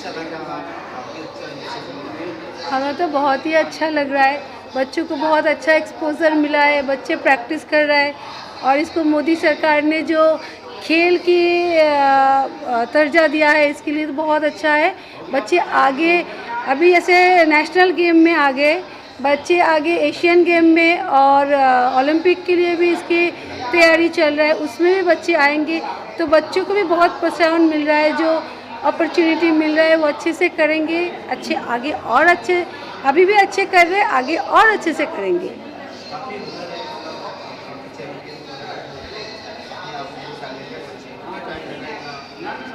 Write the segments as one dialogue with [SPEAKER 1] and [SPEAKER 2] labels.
[SPEAKER 1] कैसा लगा? काफ़ी अच्छा इनिशिएटिव है।
[SPEAKER 2] हमें तो बहुत ही अच्छा लग रहा है, बच्चों को बहुत अच्छा एक्सपोज़र मिला है, बच्चे प्रैक्टिस कर रहे हैं और इसको मोदी सरकार ने जो खेल की दर्जा दिया है इसके लिए तो बहुत अच्छा है। बच्चे आगे अभी जैसे नेशनल गेम में आगे, बच्चे आगे एशियन गेम में और ओलंपिक के लिए भी इसकी तैयारी चल रहा है, उसमें भी बच्चे आएंगे तो बच्चों को भी बहुत प्रोत्साहन मिल रहा है, जो अपॉर्चुनिटी मिल रहा है वो अच्छे से करेंगे, अच्छे आगे और अच्छे, अभी भी अच्छे कर रहे हैं, आगे और अच्छे से करेंगे।
[SPEAKER 1] काफ़ी हुनर है काफ़ी चैलेंजेस वगैरह होते हैं। अपने आप में टैलेंटेड बच्चे हैं। कितनी टाइम लगा इसको करने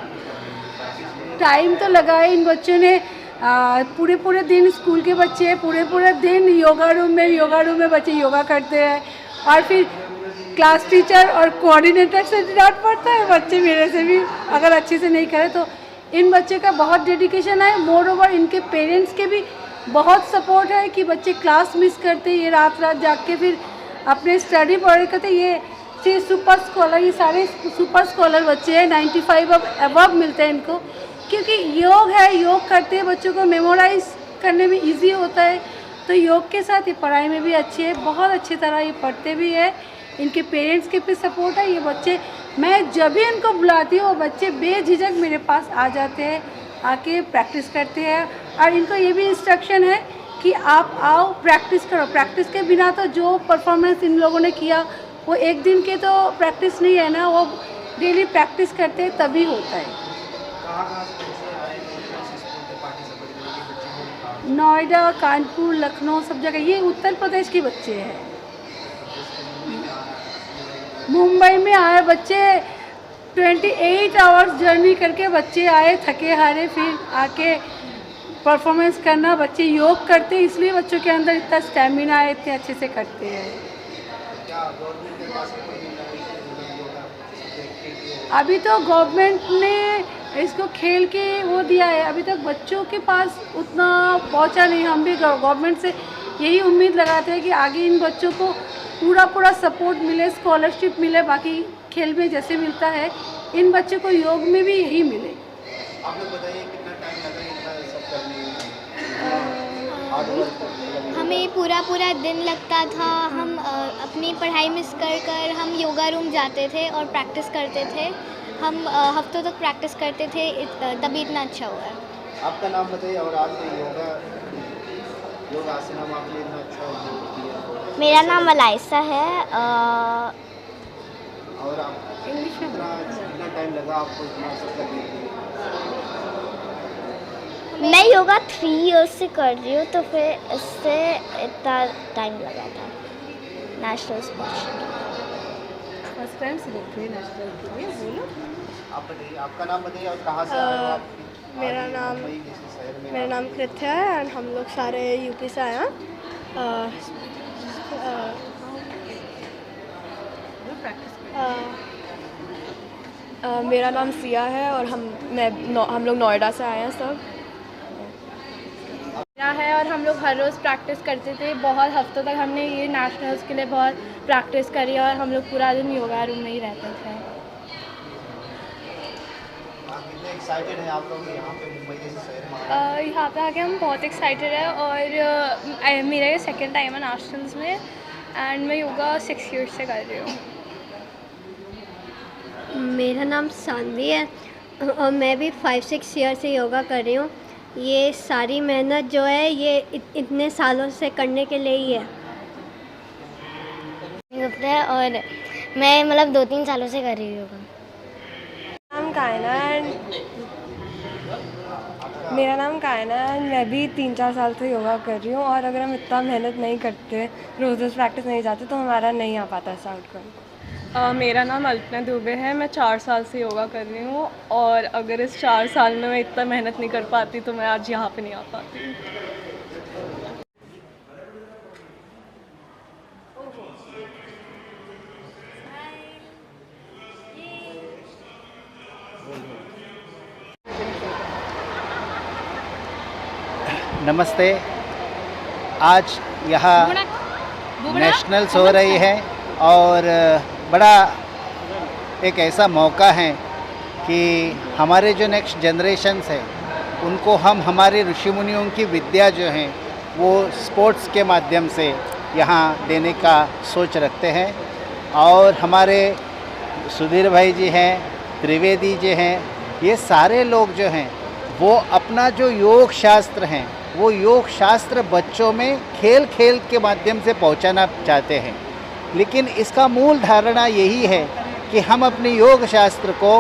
[SPEAKER 1] में, प्रैक्टिस में?
[SPEAKER 2] टाइम तो लगा है इन बच्चों ने, पूरे पूरे दिन स्कूल के बच्चे पूरे पूरे दिन योगा रूम में बच्चे योगा करते हैं और फिर क्लास टीचर और कोऑर्डिनेटर से डांट पड़ता है, बच्चे मेरे से भी अगर अच्छे से नहीं करे तो। इन बच्चे का बहुत डेडिकेशन है, मोर ओवर इनके पेरेंट्स के भी बहुत सपोर्ट है कि बच्चे क्लास मिस करते, ये रात रात जाग के फिर अपने स्टडी पढ़ करते। ये सुपर स्कॉलर, ये सारे सुपर स्कॉलर बच्चे हैं, 95 अबव मिलते हैं इनको, क्योंकि योग है, योग करते हैं बच्चों को मेमोराइज करने में इजी होता है, तो योग के साथ ये पढ़ाई में भी अच्छे है, बहुत अच्छी तरह ये पढ़ते भी है। इनके पेरेंट्स के भी सपोर्ट है। ये बच्चे, मैं जब भी इनको बुलाती हूँ वो बच्चे बेझिझक मेरे पास आ जाते हैं, आके प्रैक्टिस करते हैं और इनको ये भी इंस्ट्रक्शन है कि आप आओ प्रैक्टिस करो। प्रैक्टिस के बिना तो जो परफॉर्मेंस इन लोगों ने किया वो एक दिन के तो प्रैक्टिस नहीं है ना, वो डेली प्रैक्टिस करते हैं तभी होता है।
[SPEAKER 1] कहाँ से बच्चे आए हैं? कौन से स्कूल के पार्टिसिपेट करेंगे बच्चे हैं? कहाँ
[SPEAKER 2] नोएडा, कानपुर, लखनऊ सब जगह, ये उत्तर प्रदेश के बच्चे हैं। मुंबई में आए बच्चे 28 आवर्स जर्नी करके बच्चे आए, थके हारे, फिर आके परफॉर्मेंस करना। बच्चे योग करते हैं इसलिए बच्चों के अंदर इतना स्टेमिना है, इतने अच्छे से करते हैं।
[SPEAKER 1] क्या गवर्नमेंट के पास कोई योगा एक्टिविटी है?
[SPEAKER 2] अभी तो गवर्नमेंट ने इसको खेल के वो दिया है, अभी तक बच्चों के पास उतना पहुंचा नहीं। हम भी गवर्नमेंट से यही उम्मीद लगाते हैं कि आगे इन बच्चों को पूरा सपोर्ट मिले, स्कॉलरशिप मिले, बाकी खेल में जैसे मिलता है इन बच्चों को योग में भी यही मिले।
[SPEAKER 1] आप लोग बताइए कितना टाइम लगा इतना सब करने में? हार्ड वर्क
[SPEAKER 3] हमें पूरा पूरा दिन लगता था। हम अपनी पढ़ाई मिस कर हम योगा रूम जाते थे और प्रैक्टिस करते थे। हम हफ्तों तक प्रैक्टिस करते थे, तभी इतना अच्छा हुआ है।
[SPEAKER 1] आपका नाम बताइए और आज योग आसन हम आपने इतना अच्छा योग किया।
[SPEAKER 3] मेरा नाम अलाइसा है।
[SPEAKER 1] और आप कितना टाइम लगा आपको इतना सब करने के लिए?
[SPEAKER 3] मैं योगा 3 इयर्स से कर रही हूँ, तो फिर इससे इतना टाइम लगा था national sports.
[SPEAKER 2] First time select हुई नेशनल के लिए, बोलो।
[SPEAKER 1] आप बताइए, आपका नाम बताइए और कहाँ से आए हो आप?
[SPEAKER 4] मेरा नाम
[SPEAKER 1] मुंबई जैसे शहर में
[SPEAKER 4] मेरा नाम कृत्या है और हम लोग सारे यूपी से आए हैं। मेरा नाम सिया है और हम लोग नोएडा से आए हैं सब। है और हम लोग हर रोज़ प्रैक्टिस करते थे, बहुत हफ्तों तक हमने ये नेशनल्स के लिए बहुत प्रैक्टिस करी और हम लोग पूरा दिन योगा रूम में ही रहते थे।
[SPEAKER 1] कितने एक्साइटेड हैं आप लोग यहाँ पे मुंबई जैसे शहर में?
[SPEAKER 4] यहाँ पे आके हम बहुत एक्साइटेड है और मेरा ये सेकेंड टाइम है नेशनल्स में एंड मैं योगा 6 ईयर्स से कर रही हूँ।
[SPEAKER 5] मेरा नाम सानवी है और मैं भी 5-6 ईयर से योगा कर रही हूँ। ये सारी मेहनत जो है ये इतने सालों से करने के लिए ही है।
[SPEAKER 3] और मैं मतलब 2-3 सालों से कर रही हूँ योगा।
[SPEAKER 4] मेरा नाम कायना है। मैं भी 3-4 साल से योगा कर रही हूँ और अगर हम इतना मेहनत नहीं करते, रोज़ प्रैक्टिस नहीं जाते, तो हमारा नहीं आ पाता ऐसा आउटकम।
[SPEAKER 6] मेरा नाम अल्पना दुबे है। मैं 4 साल से योगा कर रही हूँ और अगर इस 4 साल में मैं इतना मेहनत नहीं कर पाती तो मैं आज यहाँ पे नहीं आ पाती।
[SPEAKER 7] नमस्ते। आज यहाँ नेशनल्स हो रही है और बड़ा एक ऐसा मौका है कि हमारे जो नेक्स्ट जनरेशन्स है उनको हम हमारे ऋषि मुनियों की विद्या जो हैं वो स्पोर्ट्स के माध्यम से यहाँ देने का सोच रखते हैं। और हमारे सुधीर भाई जी हैं, त्रिवेदी जी हैं, ये सारे लोग जो हैं वो अपना जो योग शास्त्र हैं वो योग शास्त्र बच्चों में खेल खेल के माध्यम से पहुंचाना चाहते हैं। लेकिन इसका मूल धारणा यही है कि हम अपने योग शास्त्र को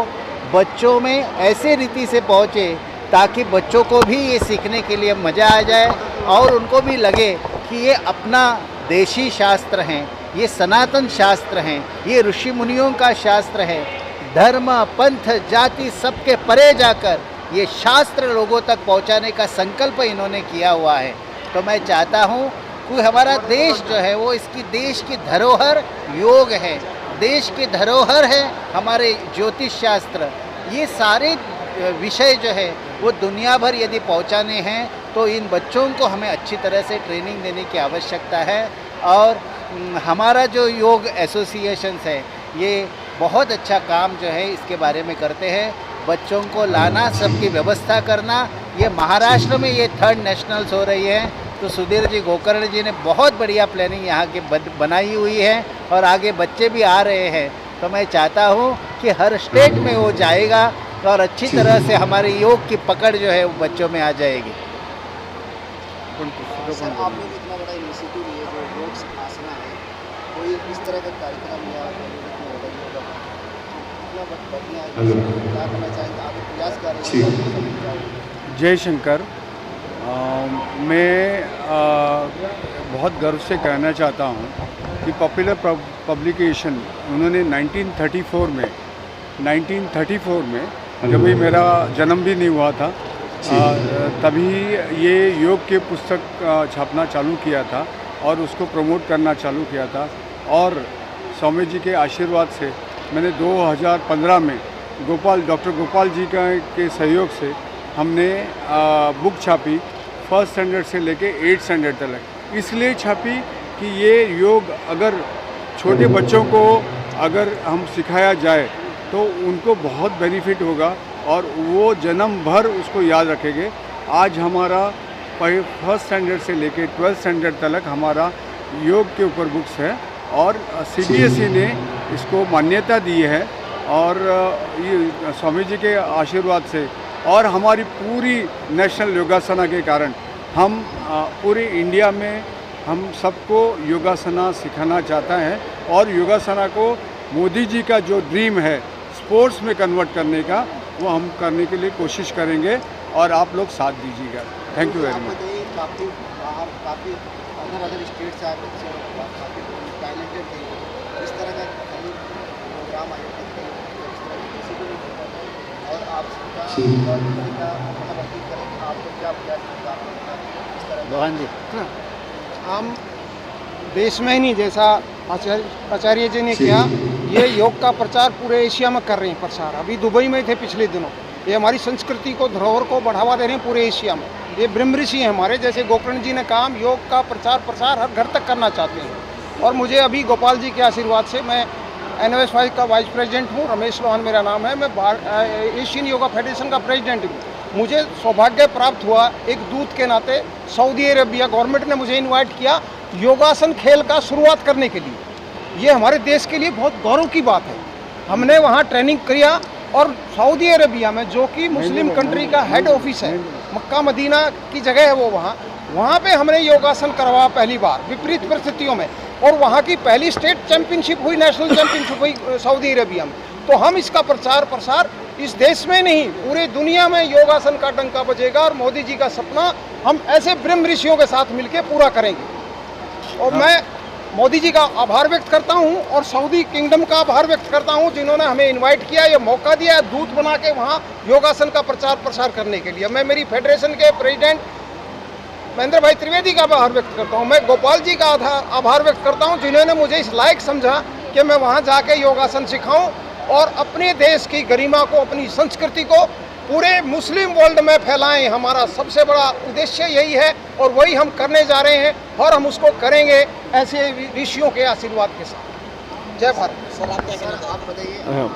[SPEAKER 7] बच्चों में ऐसे रीति से पहुँचे ताकि बच्चों को भी ये सीखने के लिए मज़ा आ जाए और उनको भी लगे कि ये अपना देशी शास्त्र हैं, ये सनातन शास्त्र हैं, ये ऋषि मुनियों का शास्त्र है। धर्म, पंथ, जाति सबके परे जाकर ये शास्त्र लोगों तक पहुंचाने का संकल्प इन्होंने किया हुआ है। तो मैं चाहता हूं कि हमारा देश जो है वो इसकी देश की धरोहर योग है, देश की धरोहर है हमारे ज्योतिष शास्त्र। ये सारे विषय जो है वो दुनिया भर यदि पहुंचाने हैं तो इन बच्चों को हमें अच्छी तरह से ट्रेनिंग देने की आवश्यकता है। और हमारा जो योग एसोसिएशंस है ये बहुत अच्छा काम जो है इसके बारे में करते हैं। बच्चों को लाना, सबकी व्यवस्था करना। ये महाराष्ट्र में ये 3rd नेशनल्स हो रही है तो सुधीर जी गोकर्ण जी ने बहुत बढ़िया प्लानिंग यहाँ के बनाई हुई है और आगे बच्चे भी आ रहे हैं। तो मैं चाहता हूँ कि हर स्टेट में वो जाएगा और अच्छी तरह से हमारे योग की पकड़ जो है वो बच्चों में आ जाएगी।
[SPEAKER 1] सर, आप लोग इतना बड़ा इनिशिएटिव लिए जो योग आसना है, कोई इस तरह का कार्यक्रम या क्या करना चाहेंगे, आप प्रयास कर रहे हैं?
[SPEAKER 8] जय शंकर। मैं बहुत गर्व से कहना चाहता हूँ कि पॉपुलर पब्लिकेशन उन्होंने 1934 में जब भी मेरा जन्म भी नहीं हुआ था तभी ये योग के पुस्तक छापना चालू किया था और उसको प्रमोट करना चालू किया था। और स्वामी जी के आशीर्वाद से मैंने 2015 में डॉक्टर गोपाल जी के सहयोग से हमने बुक छापी 1st स्टैंडर्ड से लेके 8th स्टैंडर्ड तक। इसलिए छापी कि ये योग अगर छोटे बच्चों को अगर हम सिखाया जाए तो उनको बहुत बेनिफिट होगा और वो जन्म भर उसको याद रखेंगे। आज हमारा 1st स्टैंडर्ड से लेके 12th स्टैंडर्ड तक हमारा योग के ऊपर बुक्स है और CBSE ने इसको मान्यता दी है। और ये स्वामी जी के आशीर्वाद से और हमारी पूरी नेशनल योगासना के कारण हम पूरे इंडिया में हम सबको योगासना सिखाना चाहता है और योगासना को मोदी जी का जो ड्रीम है स्पोर्ट्स में कन्वर्ट करने का वो हम करने के लिए कोशिश करेंगे और आप लोग साथ दीजिएगा। Thank you very much.
[SPEAKER 1] काफ़ी बाहर काफ़ी अदर स्टेट से आए बच्चे काफ़ी टैलेंटेड थे, इस तरह का प्रोग्राम आयोजित और
[SPEAKER 7] रोहन जी,
[SPEAKER 9] हम देश में ही नहीं, जैसा आचार्य जी ने किया, ये योग का प्रचार पूरे एशिया में कर रहे हैं प्रसार। अभी दुबई में थे पिछले दिनों। ये हमारी संस्कृति को, धरोहर को बढ़ावा दे रहे हैं पूरे एशिया में। ये ब्रह्म ऋषि हैं हमारे, जैसे गोकर्ण जी ने कहा, हम योग का प्रचार प्रसार हर घर तक करना चाहते हैं। और मुझे अभी गोपाल जी के आशीर्वाद से, मैं NOS का वाइस प्रेसिडेंट हूँ, रमेश लोहान मेरा नाम है, मैं एशियन योगा फेडरेशन का प्रेसिडेंट हूँ। मुझे सौभाग्य प्राप्त हुआ एक दूत के नाते, सऊदी अरेबिया गवर्नमेंट ने मुझे इनवाइट किया योगासन खेल का शुरुआत करने के लिए। ये हमारे देश के लिए बहुत गौरव की बात है। हमने वहाँ ट्रेनिंग किया और सऊदी अरेबिया में, जो कि मुस्लिम कंट्री का हेड ऑफिस है, मक्का मदीना की जगह है वो, वहाँ पे हमने योगासन करवाया पहली बार विपरीत परिस्थितियों में। और वहाँ की पहली स्टेट चैंपियनशिप हुई, नेशनल चैंपियनशिप हुई सऊदी अरेबिया में। तो हम इसका प्रचार प्रसार इस देश में नहीं, पूरे दुनिया में योगासन का डंका बजेगा और मोदी जी का सपना हम ऐसे ब्रह्म ऋषियों के साथ मिलकर पूरा करेंगे। और मैं मोदी जी का आभार व्यक्त करता हूं और सऊदी किंगडम का आभार व्यक्त करता हूं, जिन्होंने हमें इनवाइट किया, ये मौका दिया है दूत बना के वहां योगासन का प्रचार प्रसार करने के लिए। मैं मेरी फेडरेशन के प्रेसिडेंट महेंद्र भाई त्रिवेदी का आभार व्यक्त करता हूं। मैं गोपाल जी का आभार व्यक्त करता हूं, जिन्होंने मुझे इस लायक समझा कि मैं वहां जाके योगासन सिखाऊं और अपने देश की गरिमा को, अपनी संस्कृति को पूरे मुस्लिम वर्ल्ड में फैलाएं। हमारा सबसे बड़ा उद्देश्य यही है और वही हम करने जा रहे हैं और हम उसको करेंगे ऐसे ऋषियों के आशीर्वाद के साथ। जय भारत।
[SPEAKER 1] सर आप क्या कहना, आप बताइए।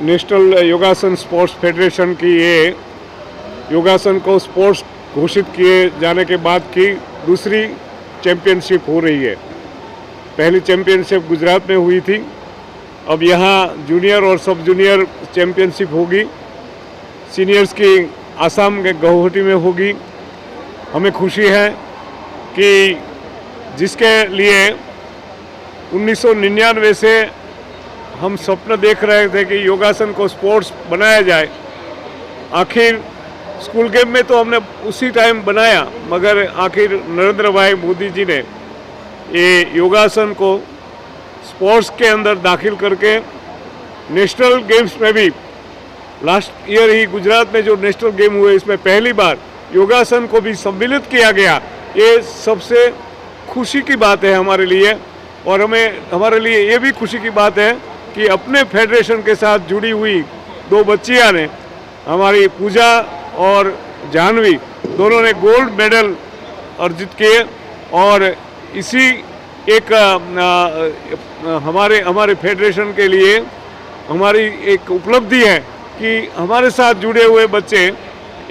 [SPEAKER 8] नेशनल योगासन स्पोर्ट्स फेडरेशन की ये योगासन को स्पोर्ट्स घोषित किए जाने के बाद की दूसरी चैम्पियनशिप हो रही है। पहली चैम्पियनशिप गुजरात में हुई थी, अब यहाँ जूनियर और सब जूनियर चैम्पियनशिप होगी। सीनियर्स की आसाम के गुवाहाटी में होगी। हमें खुशी है कि जिसके लिए 1999 से हम स्वप्न देख रहे थे कि योगासन को स्पोर्ट्स बनाया जाए, आखिर स्कूल गेम में तो हमने उसी टाइम बनाया, मगर आखिर नरेंद्र भाई मोदी जी ने ये योगासन को स्पोर्ट्स के अंदर दाखिल करके नेशनल गेम्स में भी, लास्ट ईयर ही गुजरात में जो नेशनल गेम हुए इसमें पहली बार योगासन को भी सम्मिलित किया गया। ये सबसे खुशी की बात है हमारे लिए, और हमारे लिए ये भी खुशी की बात है कि अपने फेडरेशन के साथ जुड़ी हुई दो बच्चियां ने, हमारी पूजा और जानवी, दोनों ने गोल्ड मेडल अर्जित किए। और इसी एक हमारे फेडरेशन के लिए हमारी एक उपलब्धि है कि हमारे साथ जुड़े हुए बच्चे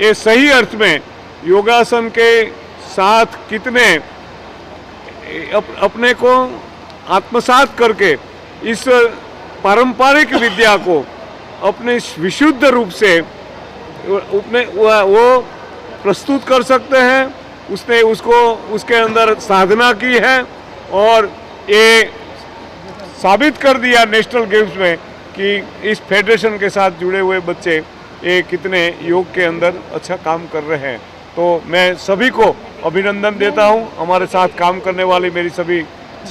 [SPEAKER 8] ये सही अर्थ में योगासन के साथ कितने अपने को आत्मसात करके इस पारंपरिक विद्या को अपने विशुद्ध रूप से वो प्रस्तुत कर सकते हैं। उसने उसके अंदर साधना की है और ये साबित कर दिया नेशनल गेम्स में कि इस फेडरेशन के साथ जुड़े हुए बच्चे ये कितने योग के अंदर अच्छा काम कर रहे हैं। तो मैं सभी को अभिनंदन देता हूं, हमारे साथ काम करने वाली मेरी सभी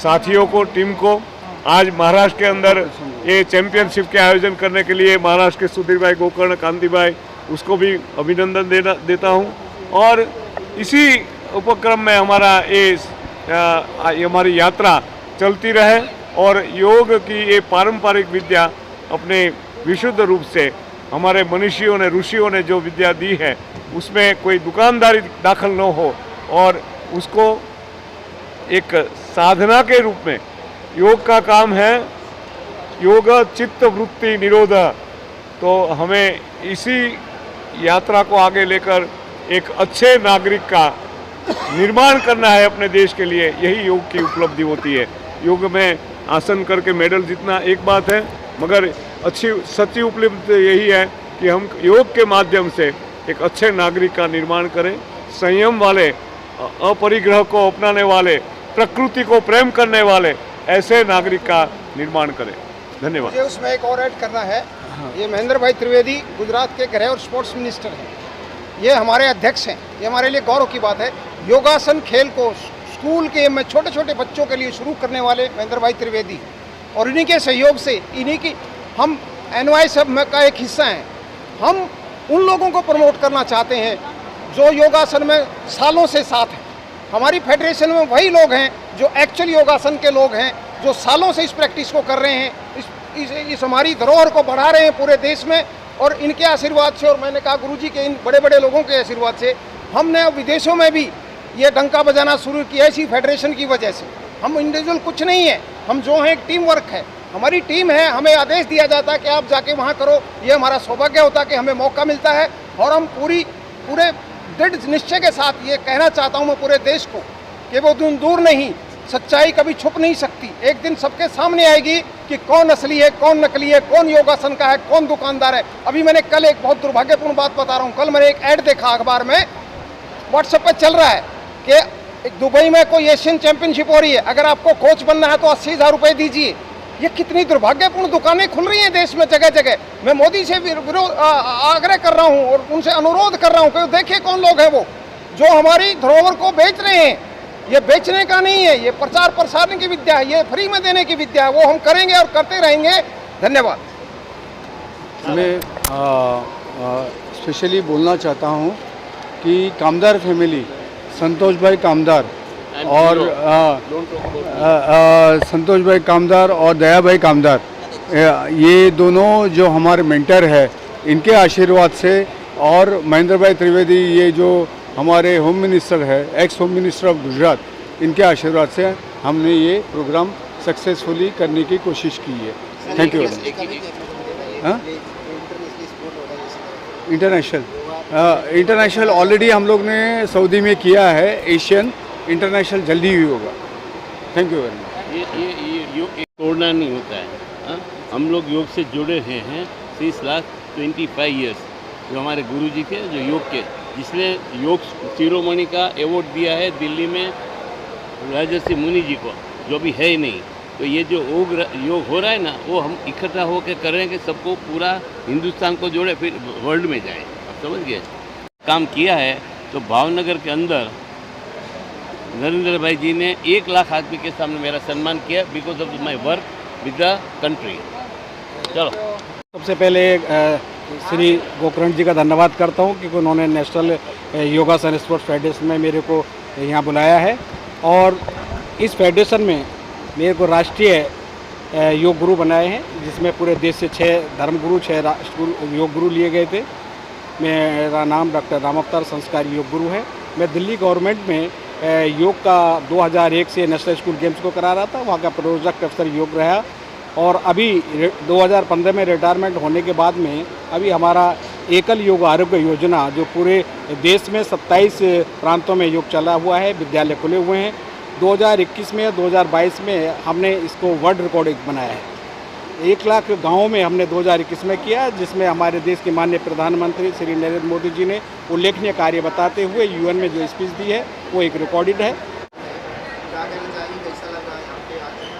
[SPEAKER 8] साथियों को, टीम को। आज महाराष्ट्र के अंदर ये चैंपियनशिप के आयोजन करने के लिए महाराष्ट्र के सुधीर भाई गोकर्ण, कांति भाई, उसको भी अभिनंदन देता हूं। और इसी उपक्रम में हमारी यात्रा चलती रहे और योग की ये पारंपरिक विद्या अपने विशुद्ध रूप से हमारे मनीषियों ने, ऋषियों ने जो विद्या दी है उसमें कोई दुकानदारी दाखिल न हो और उसको एक साधना के रूप में, योग का काम है योग चित्त वृत्ति निरोध। तो हमें इसी यात्रा को आगे लेकर एक अच्छे नागरिक का निर्माण करना है अपने देश के लिए। यही योग की उपलब्धि होती है। योग में आसन करके मेडल जीतना एक बात है, मगर अच्छी सच्ची उपलब्धि यही है कि हम योग के माध्यम से एक अच्छे नागरिक का निर्माण करें, संयम वाले, अपरिग्रह को अपनाने वाले, प्रकृति को प्रेम करने वाले ऐसे नागरिक का निर्माण करें। धन्यवाद।
[SPEAKER 9] मुझे उसमें एक और ऐड करना है। ये महेंद्र भाई त्रिवेदी गुजरात के गृह और स्पोर्ट्स मिनिस्टर हैं, ये हमारे अध्यक्ष हैं। ये हमारे लिए गौरव की बात है। योगासन खेल को स्कूल के में छोटे छोटे बच्चों के लिए शुरू करने वाले महेंद्र भाई त्रिवेदी, और इन्हीं के सहयोग से, इन्हीं की हम एनवाई सब का एक हिस्सा हैं। हम उन लोगों को प्रमोट करना चाहते हैं जो योगासन में सालों से साथ हैं। हमारी फेडरेशन में वही लोग हैं जो एक्चुअल योगासन के लोग हैं, जो सालों से इस प्रैक्टिस को कर रहे हैं, इस हमारी धरोहर को बढ़ा रहे हैं पूरे देश में। और इनके आशीर्वाद से, और मैंने कहा गुरुजी के इन बड़े बड़े लोगों के आशीर्वाद से, हमने अब विदेशों में भी ये डंका बजाना शुरू किया इसी फेडरेशन की वजह से। हम इंडिविजुअल कुछ नहीं है, हम जो हैं एक टीम वर्क है। हमारी टीम है, हमें आदेश दिया जाता है कि आप जाके वहाँ करो। ये हमारा सौभाग्य होता है कि हमें मौका मिलता है, और हम पूरे दृढ़ निश्चय के साथ ये कहना चाहता हूँ मैं पूरे देश को कि वो दिन दूर नहीं, सच्चाई कभी छुप नहीं सकती। एक दिन सबके सामने आएगी कि कौन असली है, कौन नकली है, कौन योगासन का है, कौन दुकानदार है। अभी मैंने कल एक बहुत दुर्भाग्यपूर्ण बात बता रहा हूँ, कल मैंने एक ऐड देखा अखबार में, व्हाट्सएप पे चल रहा है कि दुबई में कोई एशियन चैंपियनशिप हो रही है, अगर आपको कोच बनना है तो 80,000 रुपये दीजिए। ये कितनी दुर्भाग्यपूर्ण दुकानें खुल रही हैं देश में जगह जगह। मैं मोदी से आग्रह कर रहा हूँ और उनसे अनुरोध कर रहा हूँ कि देखिए कौन लोग हैं वो जो हमारी धरोहर को बेच रहे हैं। ये बेचने का नहीं है, ये प्रचार प्रसार की विद्या है, ये फ्री में देने की विद्या है। वो हम करेंगे और करते रहेंगे। धन्यवाद।
[SPEAKER 8] मैं स्पेशली बोलना चाहता हूँ कि कामदार फैमिली, संतोष भाई कामदार और संतोष भाई कामदार और दया भाई कामदार, ये दोनों जो हमारे मेंटर है, इनके आशीर्वाद से, और महेंद्र भाई त्रिवेदी ये जो हमारे होम मिनिस्टर है, x home minister of Gujarat, इनके आशीर्वाद से हमने ये प्रोग्राम सक्सेसफुली करने की कोशिश की है। Thank you. International international already हम लोग ने सऊदी में किया है, एशियन इंटरनेशनल जल्दी ही होगा। Thank you very much.
[SPEAKER 10] ये योग एक तोड़ना नहीं होता है। हाँ? हम लोग योग से जुड़े हुए हैं since last 25 years। जो हमारे गुरुजी के जो योग के, जिसने योग शिरोमणि का अवार्ड दिया है दिल्ली में राजर्षि मुनि जी को, जो भी है ही नहीं। तो ये जो योग हो रहा है ना, वो हम इकट्ठा होकर कर रहे हैं कि सबको पूरा हिंदुस्तान को जोड़े, फिर वर्ल्ड में जाए। आप समझ गए? काम किया है तो भावनगर के अंदर नरेंद्र भाई जी ने 1 लाख आदमी के सामने मेरा सम्मान किया because of my work with the country. चलो,
[SPEAKER 9] सबसे पहले श्री गोकर्ण जी का धन्यवाद करता हूं कि उन्होंने नेशनल योगासन स्पोर्ट्स फेडरेशन में मेरे को यहाँ बुलाया है, और इस फेडरेशन में मेरे को राष्ट्रीय योग गुरु बनाए हैं, जिसमें पूरे देश से 6 धर्मगुरु 6 योग गुरु लिए गए थे। मेरा नाम डॉक्टर रामावतार संस्कारी योग गुरु है। मैं दिल्ली गवर्नमेंट में योग का 2001 से नेशनल स्कूल गेम्स को करा रहा था, वहाँ का प्रोजेक्ट अफसर योग रहा, और अभी 2015 में रिटायरमेंट होने के बाद में अभी हमारा एकल योग आरोग्य योजना, जो पूरे देश में 27 प्रांतों में योग चला हुआ है, विद्यालय खुले हुए हैं। 2021 में 2022 में हमने इसको वर्ल्ड रिकॉर्ड बनाया है। 1 लाख गाँवों में हमने 2021 में किया, जिसमें हमारे देश के माननीय प्रधानमंत्री श्री नरेंद्र मोदी जी ने उल्लेखनीय कार्य बताते हुए यूएन में जो स्पीच दी है वो एक रिकॉर्डेड है।
[SPEAKER 1] क्या कहना चाहिए, कैसा लगा यहाँ पे आके?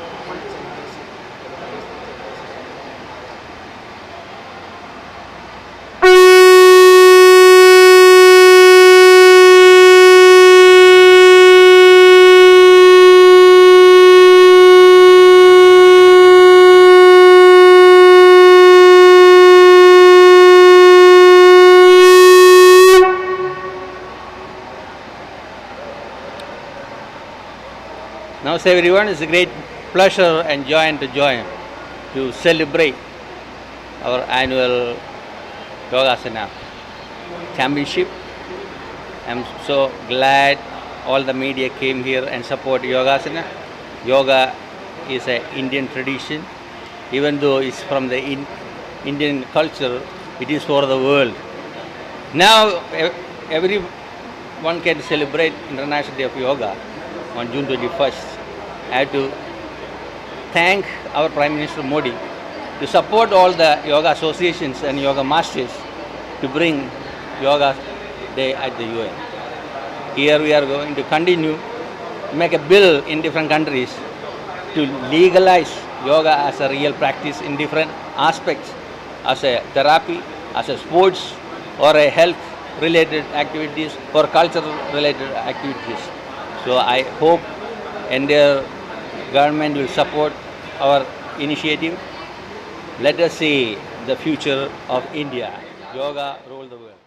[SPEAKER 11] Namaste everyone, it's a great pleasure and joy to join to celebrate our annual Yogasana Championship. I'm so glad all the media came here and support Yogasana. Yoga is an Indian tradition. Even though it's from the Indian culture, it is for the world. Now everyone can celebrate International Day of Yoga on June 21st. I have to thank our Prime Minister Modi to support all the yoga associations and yoga masters to bring Yoga Day at the UN. Here we are going to continue to make a bill in different countries to legalize yoga as a real practice in different aspects, as a therapy, as a sports, or a health related activities, or cultural related activities. So I hope Indian government will support our initiative. Let us see the future of India. Yoga rule the world.